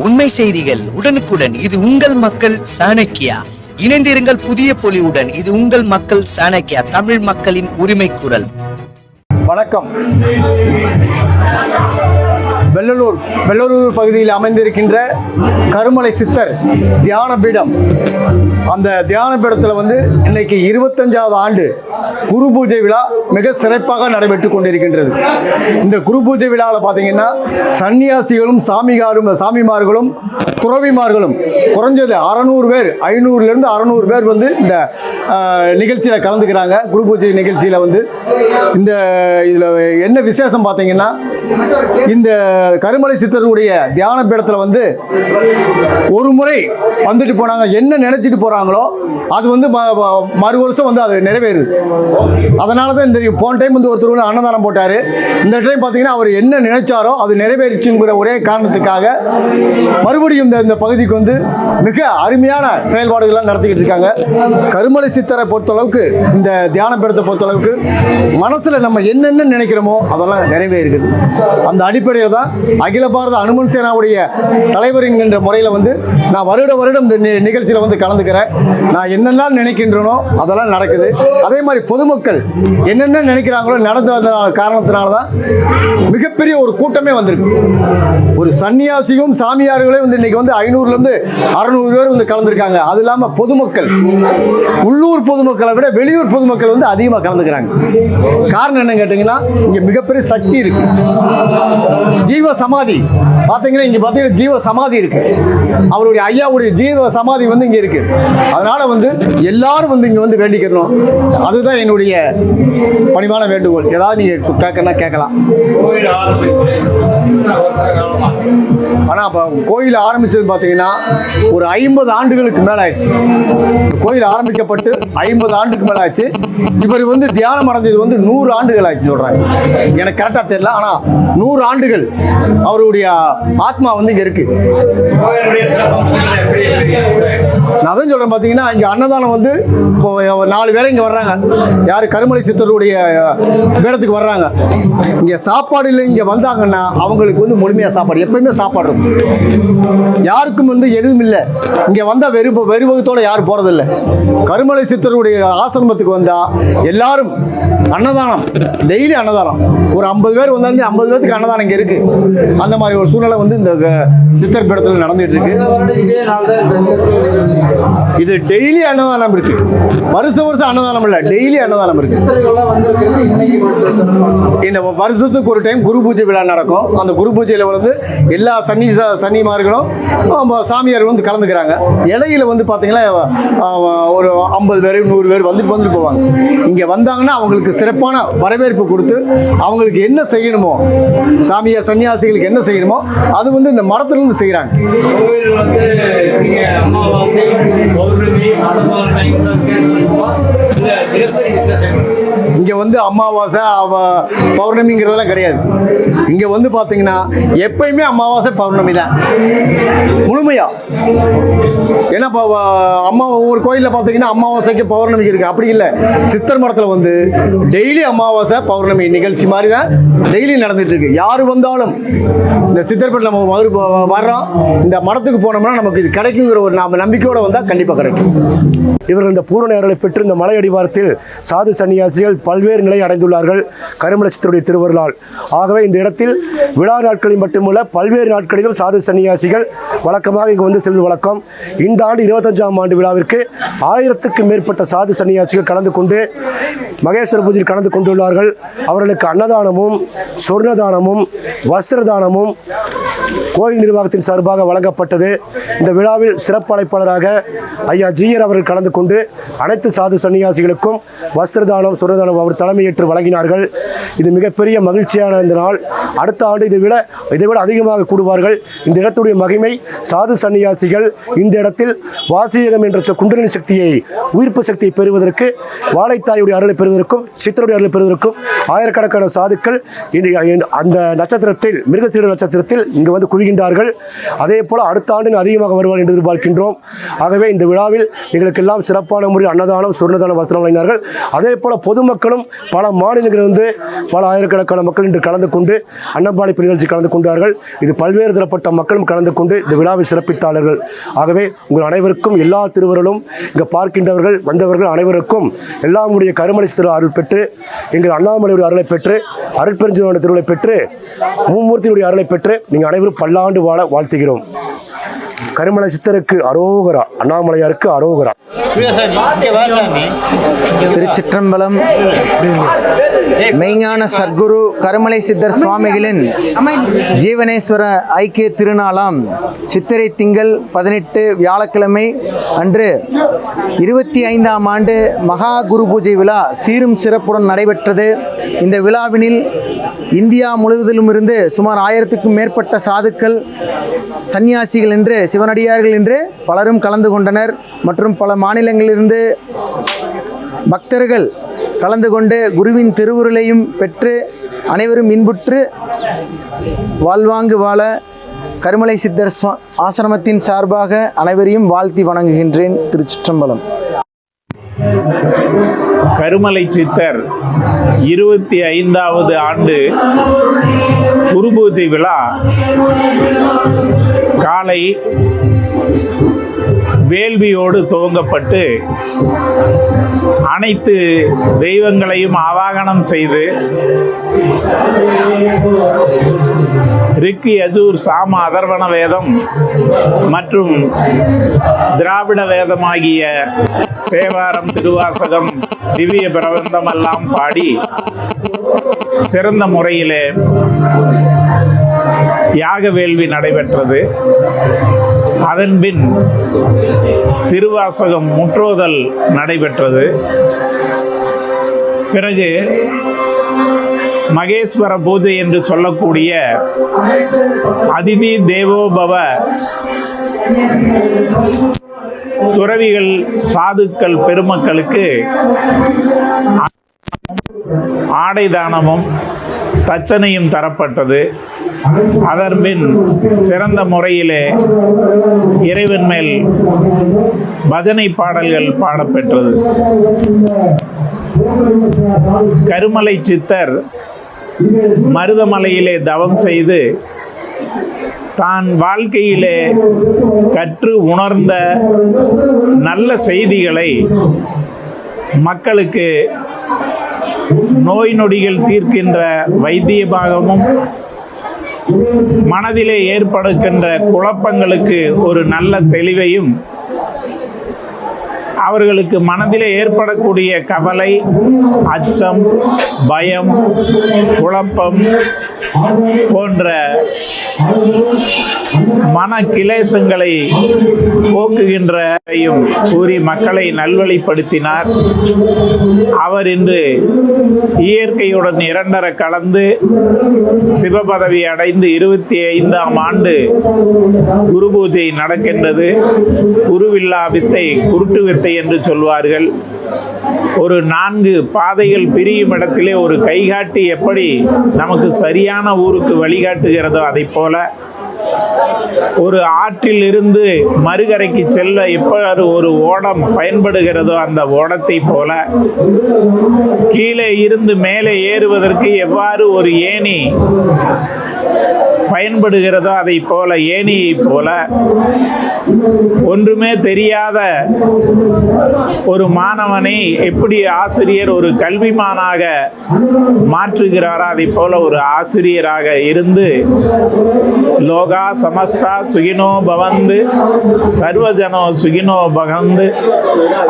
உண்மை செய்திகள் உடனுக்குடன். இது உங்கள் மக்கள் சாணக்கியா. இணைந்திருங்கள் புதிய பொலிவுடன். இது உங்கள் மக்கள் சாணக்கியா, தமிழ் மக்களின் உரிமை குரல். வணக்கம். வெள்ளலூர் பகுதியில் அமைந்திருக்கின்ற கருமலை சித்தர் தியான பீடம். அந்த தியான பீடத்தில் இன்னைக்கு 25வது ஆண்டு குரு பூஜை விழா மிக சிறப்பாக நடைபெற்று கொண்டிருக்கின்றது. இந்த குரு பூஜை விழாவில் பார்த்தீங்கன்னா சன்னியாசிகளும் சாமிமார்களும் துறவிமார்களும் குறைஞ்சது 600 பேர், 500லேருந்து 600 பேர் இந்த நிகழ்ச்சியில் கலந்துக்கிறாங்க. குரு பூஜை நிகழ்ச்சியில் இந்த இதில் என்ன விசேஷம் பார்த்தீங்கன்னா, இந்த கருமலை சித்தருடைய தியான பீடத்தில் ஒரு முறை வந்துட்டு போனாங்க. என்ன நினைச்சிட்டு போகிறாங்களோ அது மறு வருஷம் அது நிறைவேறுது. அதனால தான் இந்த போன டைம் ஒருத்தர் அன்னதானம் போட்டார். இந்த டைம் பார்த்தீங்கன்னா அவர் என்ன நினைச்சாரோ அது நிறைவேறிச்சுங்கிற ஒரே காரணத்துக்காக மறுபடியும் இந்த பகுதிக்கு மிக அருமையான செயல்பாடுகள்லாம் நடத்திக்கிட்டு இருக்காங்க. கருமலை சித்தரை பொறுத்தளவுக்கு, இந்த தியான பீடத்தை பொறுத்தளவுக்கு மனசில் நம்ம என்னென்ன நினைக்கிறோமோ அதெல்லாம் நிறைவேறுகிறது. அந்த அடிப்படையில் தான் அகில பாரத அனுமன் சேனாவுடைய தலைவர் என்கின்ற முறையில் நான் வருடம் இந்த நிகழ்ச்சியில் கலந்துக்கிறேன். நான் என்னெல்லாம் நினைக்கின்றனோ அதெல்லாம் நடக்குது. அதே மாதிரி பொதுமக்கள் என்னென்ன நினைக்கிறாங்களோ நடந்த காரணத்தினால தான் மிகப்பெரிய ஒரு கூட்டமே வந்திருக்கு. ஒரு சன்னியாசியும் சாமியார்களே இன்னைக்கு 500லேருந்து 600 பேர் கலந்துருக்காங்க. அது இல்லாமல் பொதுமக்கள், உள்ளூர் பொதுமக்களை விட வெளியூர் பொதுமக்கள் அதிகமாக கலந்துக்கிறாங்க. காரணம் என்னன்னு கேட்டிங்கன்னா, இங்கே மிகப்பெரிய சக்தி இருக்கு. ஜீவ சமாதி பார்த்தீங்கன்னா, இங்கே பார்த்தீங்கன்னா ஜீவ சமாதி இருக்கு. அவருடைய ஐயாவுடைய ஜீவ சமாதி இங்கே இருக்கு. அதனால எல்லாரும் இங்கே வேண்டிக்கணும். அதுதான் என்னுடைய பணிவான வேண்டுகோள். ஏதாவது நீங்கள் கேட்கணும்னா கேட்கலாம். ஆனால் இப்போ கோயில் ஆரம்பித்தது பார்த்தீங்கன்னா ஒரு 50 ஆண்டுகளுக்கு மேலே ஆயிடுச்சு. கோயில் ஆரம்பிக்கப்பட்டு 50 ஆண்டுக்கு மேலே ஆச்சு. இவர் தியானம் அடைஞ்சது 100 ஆண்டுகள் ஆயிடுச்சு சொல்கிறாங்க. எனக்கு கரெக்டாக தெரியல, ஆனால் 100 ஆண்டுகள் அவருடைய ஆத்மா இங்கே இருக்கு. நான் தான் சொல்கிறேன். பார்த்தீங்கன்னா இங்கே அன்னதானம் இப்போ 4 பேரை இங்கே வர்றாங்க. யார்? கருமலை சித்தருடைய பீடத்துக்கு வர்றாங்க. இங்கே சாப்பாடு இல்லை. இங்கே வந்தாங்கன்னா அவங்களுக்கு முழுமையாக சாப்பாடு, எப்பயுமே சாப்பாடு இருக்கும். யாருக்கும் எதுவும் இல்லை. இங்கே வந்தால் வெறுவகத்தோடு யாரும் போகிறதில்லை. கருமலை சித்தருடைய ஆசிரமத்துக்கு வந்தால் எல்லாரும் அன்னதானம், டெய்லி அன்னதானம். ஒரு 50 பேர் 50 பேருக்கு அன்னதானம் இங்கே இருக்கு. அந்த மாதிரி ஒரு சூழ்நிலை இந்த சித்தர் பீடத்தில் நடந்துட்டு இருக்கு. இது டெய்லி அன்னதானம் இருக்கு. வருஷம் அன்னதானம் இல்லை, டெய்லி அன்னதானம் இருக்கு. இந்த வருஷத்துக்கு ஒரு டைம் குரு பூஜை விழா நடக்கும். அந்த குரு பூஜையில் எல்லா சன்னிமார்களும் சாமியார் கலந்துக்கிறாங்க. இடையில பார்த்தீங்கன்னா ஒரு 50 பேர் 100 பேர் வந்துட்டு போவாங்க. இங்கே வந்தாங்கன்னா அவங்களுக்கு சிறப்பான வரவேற்பு கொடுத்து அவங்களுக்கு என்ன செய்யணுமோ, சாமியார் சன்னியாசிகளுக்கு என்ன செய்யணுமோ அது இந்த மரத்திலிருந்து செய்கிறாங்க. இங்கே அமாவாசை பௌர்ணமிங்கிறதெல்லாம் கிடையாது. இங்கே பார்த்தீங்கன்னா எப்பயுமே அமாவாசை பௌர்ணமி தான் முழுமையா. ஏன்னா இப்போ ஒவ்வொரு கோயிலில் பார்த்தீங்கன்னா அமாவாசைக்கு பௌர்ணமிக்கு இருக்குது. அப்படி இல்லை, சித்தர் மடத்தில் டெய்லி அமாவாசை பௌர்ணமி நிகழ்ச்சி மாதிரி தான் டெய்லி நடந்துட்டு இருக்கு. யார் வந்தாலும் இந்த சித்தர்பேட்டில் நம்ம வர்றோம், இந்த மடத்துக்கு போனோம்னா நமக்கு இது கிடைக்குங்கிற ஒரு நம்பிக்கையோடு வந்தால் கண்டிப்பாக கிடைக்கும். இவர்கள் இந்த பூரண நேரலை பெற்று இந்த மலை அடிவாரத்தில் சாது சன்னியாசிகள் பல்வேறு நிலை அடைந்துள்ளார்கள் கருமலை சித்தருடைய திருவருளால். ஆகவே இந்த இடத்தில் விழா நாட்களில் மட்டுமல்ல பல்வேறு நாட்களிலும் சாது சன்னியாசிகள் வழக்கமாக இங்கு செல்வது வழக்கம். இந்த ஆண்டு 25ஆம் ஆண்டு விழாவிற்கு 1000க்கும் மேற்பட்ட சாது சன்னியாசிகள் கலந்து கொண்டு மகேஸ்வர பூஜையில் கலந்து கொண்டுள்ளார்கள். அவர்களுக்கு அன்னதானமும் சொர்ணதானமும் வஸ்திரதானமும் கோயில் நிர்வாகத்தின் சார்பாக வழங்கப்பட்டது. இந்த விழாவில் சிறப்பு அழைப்பாளராக ஐயா ஜீயர் அவர்கள் கலந்து கொண்டு அனைத்து சாது சன்னியாசிகளுக்கும் வஸ்திரதானம் சொர்ணதானம் அவர் தலைமையேற்று வழங்கினார்கள். இது மிகப்பெரிய மகிழ்ச்சியான இந்த நாள். அடுத்த ஆண்டு இதைவிட அதிகமாக கூடுவார்கள். இந்த இடத்துடைய மகிமை, சாது சன்னியாசிகள் இந்த இடத்தில் வாசியகம் என்ற குண்டலினி சக்தியை, உயிர்ப்பு சக்தியை பெறுவதற்கு, வாழைத்தாயுடைய அருளை பெறுவதற்கும், சித்தருடைய அருளை பெறுவதற்கும் ஆயிரக்கணக்கான சாதுக்கள் அந்த நட்சத்திரத்தில், மிருகசீட நட்சத்திரத்தில் இங்கு குறுகி வருகின்றார்கள். அதே போல் அடுத்த ஆண்டு அதிகமாக வருவார்கள் என்று எதிர்பார்க்கின்றோம். ஆகவே இந்த விழாவில் எங்களுக்கெல்லாம் சிறப்பான முறையில் அன்னதானம், சொர்ணதானம், வஸ்திரம் வழங்கினார்கள். அதே போல் பொதுமக்களும் பல மாநிலங்களிலிருந்து பல ஆயிரக்கணக்கான மக்கள் இன்று கலந்து கொண்டு அன்னபாளிப்பு நிகழ்ச்சி கலந்து கொண்டார்கள். இது பல்வேறு தரப்பட்ட மக்களும் கலந்து கொண்டு இந்த விழாவை சிறப்பித்தார்கள். ஆகவே உங்கள் அனைவருக்கும் எல்லா திருவருளும் இங்கே பார்க்கின்றவர்கள் வந்தவர்கள் அனைவருக்கும் எல்லாமுடைய கருமலை சித்தர் அருள் பெற்று, எங்கள் அண்ணாமலையுடைய அருளை பெற்று, அருட்பெருஞ்சோதி திருவுளை பெற்று, மும்மூர்த்தியுடைய அருளை பெற்று நீங்கள் அனைவரும் பல்லாண்டு வாழ வாழ்த்துகிறோம். கருமலை சித்தருக்கு அரோகரா, அண்ணாமலையாருக்கு அரோகரா. திருச்சிற்றம்பலம். மெய்ஞான சத்குரு கருமலை சித்தர் சுவாமிகளின் ஜீவனேஸ்வர ஐக்கிய திருநாளாம் சித்திரை திங்கள் 18 வியாழக்கிழமை அன்று 25ஆம் ஆண்டு மகா குரு பூஜை விழா சீரும் சிறப்புடன் நடைபெற்றது. இந்த விழாவினில் இந்தியா முழுவதிலும் இருந்து சுமார் 1000க்கும் மேற்பட்ட சாதுக்கள், சன்னியாசிகள் என்று, சிவனடியார்கள் என்று பலரும் கலந்து கொண்டனர். மற்றும் பல மாநிலங்களிலிருந்து பக்தர்கள் கலந்து கொண்டு குருவின் திருவுருளையும் பெற்று அனைவரும் இன்புற்று வாழ்வாங்கு வாழ கருமலை சித்தர் ஆசிரமத்தின் சார்பாக அனைவரையும் வாழ்த்தி வணங்குகின்றேன். திருச்சிற்றம்பலம். கருமலை சித்தர் 25வது ஆண்டு குருபூஜை விழா காலை வேள்வியோடு துவங்கப்பட்டு அனைத்து தெய்வங்களையும் ஆவாகனம் செய்து ரிக்கு, யஜூர், சாம, அதர்வண வேதம் மற்றும் திராவிட வேதமாகிய தேவாரம், திருவாசகம், திவ்ய பிரபந்தம் எல்லாம் பாடி சிறந்த முறையிலே யாக வேள்வி நடைபெற்றது. அதன்பின் திருவாசகம் முற்றோதல் நடைபெற்றது. பிறகு மகேஸ்வர பூஜை என்று சொல்லக்கூடிய அதிதி தேவோபவ துறவிகள், சாதுக்கள் பெருமக்களுக்கு ஆடை தானமும் தச்சனையும் தரப்பட்டது. அதன்பின் சிறந்த முறையிலே இறைவன் மேல் பஜனை பாடல்கள் பாடப்பெற்றது. கருமலை சித்தர் மருதமலையிலே தவம் செய்து தான் வாழ்க்கையிலே கற்று உணர்ந்த நல்ல செய்திகளை மக்களுக்கு நோய் நொடிகள் தீர்க்கின்ற வைத்தியமாகவும், மனதிலே ஏற்படுகின்ற குழப்பங்களுக்கு ஒரு நல்ல தெளிவையும், அவர்களுக்கு மனதிலே ஏற்படக்கூடிய கவலை, அச்சம், பயம், குழப்பம் போன்ற மன கிளேசங்களை போக்குகின்றையும் கூறி மக்களை நல்வழிப்படுத்தினார். அவர் இன்று இயற்கையுடன் இரண்டர கலந்து சிவபதவி அடைந்து 25ஆம் ஆண்டு குரு பூஜை நடக்கின்றது. குருவில்லா வித்தை குருட்டு வித்தை என்று சொல்வார்கள். ஒரு 4 பாதைகள் பிரியும் இடத்திலே ஒரு கைகாட்டி எப்படி நமக்கு சரியான ஊருக்கு வழிகாட்டுகிறதோ அதை போல, ஒரு ஆற்றில் இருந்து மறுகரைக்கு செல்ல எவ்வாறு ஒரு ஓடம் பயன்படுகிறதோ அந்த ஓடத்தை போல, கீழே இருந்து மேலே ஏறுவதற்கு எவ்வாறு ஒரு ஏணி பயன்படுகிறதோ அதை போல, ஏணியை போல ஒன்றுமே தெரியாத ஒரு மாணவனை எப்படி ஆசிரியர் ஒரு கல்விமானாக மாற்றுகிறாரோ அதை போல ஒரு ஆசிரியராக இருந்து லோகா சமஸ்தா சுகினோ பவந்து சர்வஜனோ சுகினோ பகந்து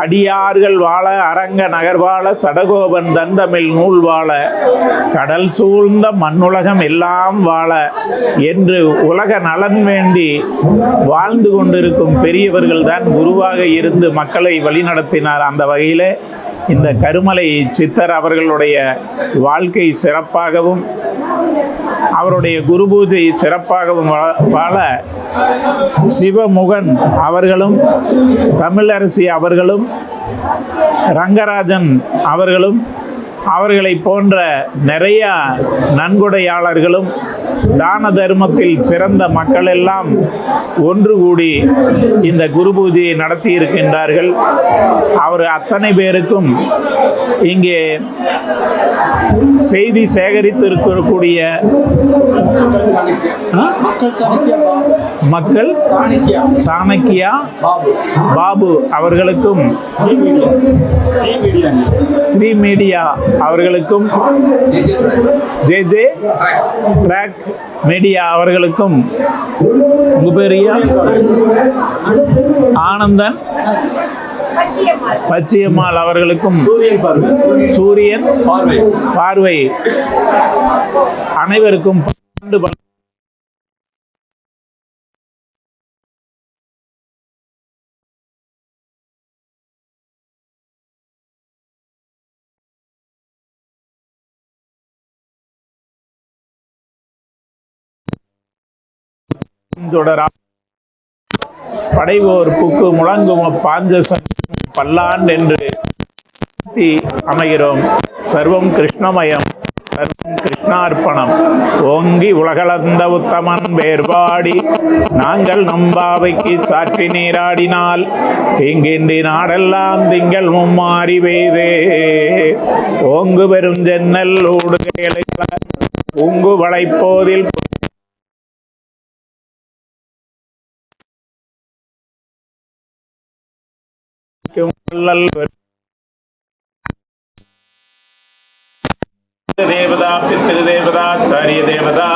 அடியார்கள் வாழ அரங்க நகர்வாழ சடகோபன் தந்தமிழ் நூல் வாழ கடல் சூழ்ந்த மண்ணுலகம் எல்லாம் வாழ என்று உலக நலன் வேண்டி வாழ்ந்து கொண்டிருக்கும் பெரியவர்கள் தான் குருவாக இருந்து மக்களை வழிநடத்தினார். அந்த வகையில் இந்த கருமலை சித்தர் அவர்களுடைய வாழ்க்கை சிறப்பாகவும் அவருடைய குரு பூஜை சிறப்பாகவும் வாழ சிவமுகன் அவர்களும், தமிழரசி அவர்களும், ரங்கராஜன் அவர்களும், அவர்களை போன்ற நிறைய நன்கொடையாளர்களும் தான தர்மத்தில் சிறந்த மக்கள் எல்லாம் ஒன்று கூடி இந்த குரு பூஜையை நடத்தி இருக்கின்றார்கள். அவர் அத்தனை பேருக்கும் இங்கே செய்தி சேகரித்து இருக்கக்கூடிய மக்கள் சாணக்கியா பாபு அவர்களுக்கும் ஸ்ரீ மீடியா அவர்களுக்கும் ஜே ட்ராக் மீடியா அவர்களுக்கும் உங்க பேரியா ஆனந்தன் பச்சையம்மாள் அவர்களுக்கும் சூரியன் பார்வை அனைவருக்கும் தொடரா படைவோர் புக்கு முழங்கும பாஞ்ச பல்லாண்டென்று அமைகிறோம். சர்வம் கிருஷ்ணமயம், சர்வம் கிருஷ்ணார்ப்பணம். ஓங்கி உலகளந்த உத்தமன் வேர்பாடி நாங்கள் நம்பாவைக்கு சாற்றி நீராடினால் தீங்கின்றி நாடெல்லாம் திங்கள் மும்மாறி பெய்தே. ஓங்கு பெரும் ஜன்னல் ஊடுகைகளை உங்கு வளைப்போதில் தேவதா பித்ரு தேவதா ஆச்சாரிய தேவதா